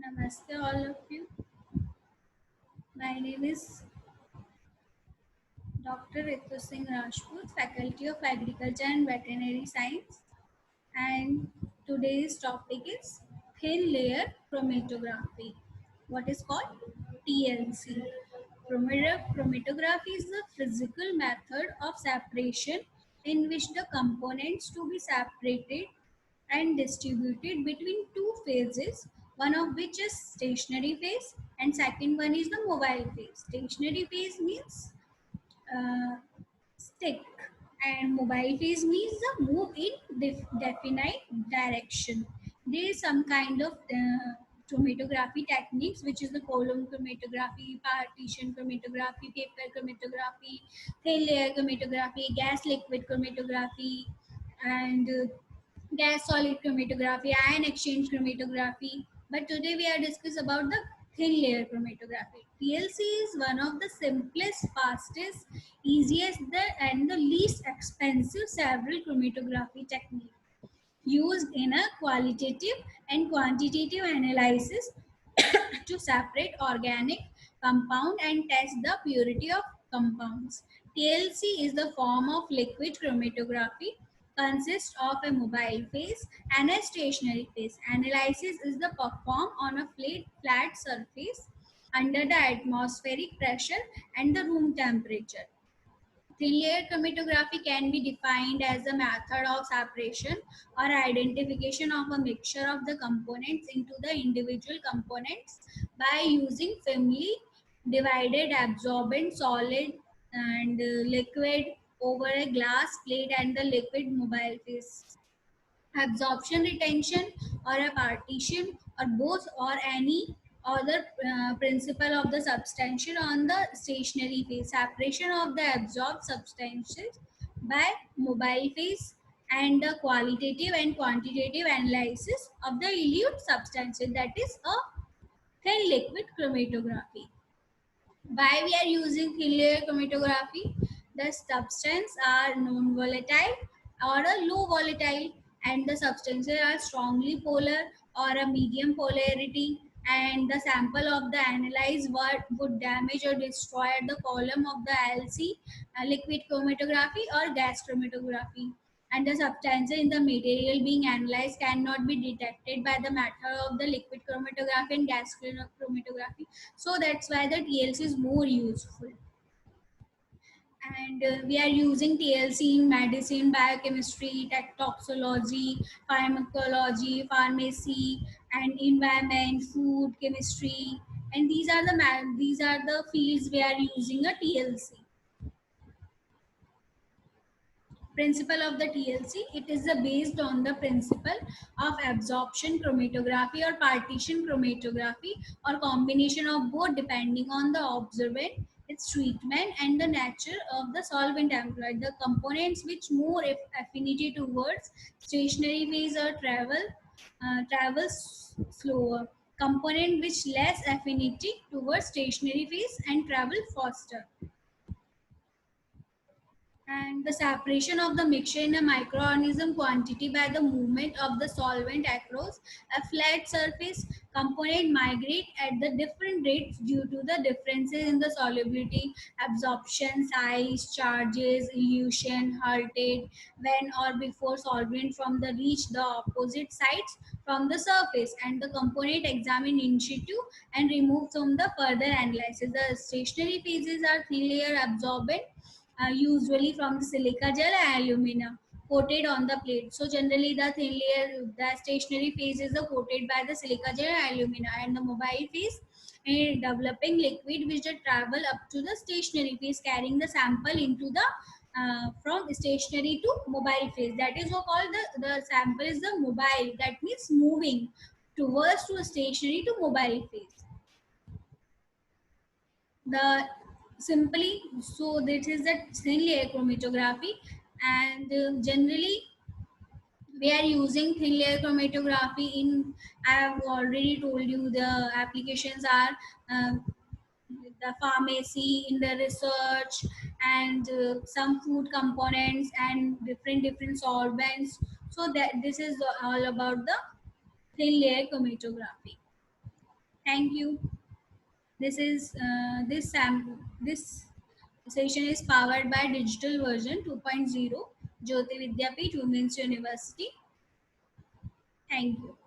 Namaste, all of you. My name is Dr. Ritu Singh Rajput, Faculty of Agriculture and Veterinary Science, and today's topic is thin layer chromatography. What is called TLC. Chromatography is the physical method of separation in which the components to be separated and distributed between two phases, one of which is stationary phase and second one is the mobile phase. Stationary phase means stick and mobile phase means the move in definite direction. There is some kind of chromatography techniques, which is the column chromatography, partition chromatography, paper chromatography, thin layer chromatography, gas liquid chromatography, and gas solid chromatography, ion exchange chromatography. But today we are discuss about the thin layer chromatography. TLC is one of the simplest, fastest, easiest, and the least expensive several chromatography techniques used in a qualitative and quantitative analysis to separate organic compound and test the purity of compounds. TLC is the form of liquid chromatography, consists of a mobile phase and a stationary phase. Analysis is the performed on a flat surface under the atmospheric pressure and the room temperature. Thin layer chromatography can be defined as a method of separation or identification of a mixture of the components into the individual components by using finely divided absorbent solid and liquid over a glass plate and the liquid mobile phase. Absorption, retention, or a partition, or both, or any other principle of the substantial on the stationary phase. Separation of the absorbed substances by mobile phase and the qualitative and quantitative analysis of the elute substances, that is a thin liquid chromatography. Why we are using thin layer chromatography? The substance are non-volatile or a low volatile, and the substances are strongly polar or a medium polarity, and the sample of the analyzed what would damage or destroy the column of the LC, liquid chromatography or gas chromatography, and the substances in the material being analyzed cannot be detected by the method of the liquid chromatography and gas chromatography. So that's why the TLC is more useful. And we are using TLC in medicine, biochemistry, toxicology, pharmacology, pharmacy, and environment, food, chemistry, and these are the fields we are using a TLC. Principle of the TLC, it is based on the principle of absorption chromatography or partition chromatography or combination of both depending on the observant, its treatment and the nature of the solvent employed. The components which more affinity towards stationary phase or travels slower. Component which less affinity towards stationary phase and travel faster. And the separation of the mixture in a microorganism quantity by the movement of the solvent across a flat surface. Component migrate at the different rates due to the differences in the solubility, absorption, size, charges, elution, halted when or before solvent from the reach the opposite sides from the surface, and the component examined in situ and removed from the further analysis. The stationary phases are thin layer absorbent, usually from the silica gel and alumina coated on the plate. So generally the thin layer, the stationary phase is coated by the silica gel and alumina, and the mobile phase a developing liquid which travel up to the stationary phase, carrying the sample into the from stationary to mobile phase. That is what called the sample is the mobile, that means moving towards to stationary to mobile phase. The simply, so this is the thin layer chromatography, and generally we are using thin layer chromatography in, I have already told you the applications are the pharmacy, in the research, and some food components and different solvents. So that this is all about the thin layer chromatography. Thank you. This session is powered by Digital Version 2.0, Jyoti Vidyapeeth Women's University. Thank you.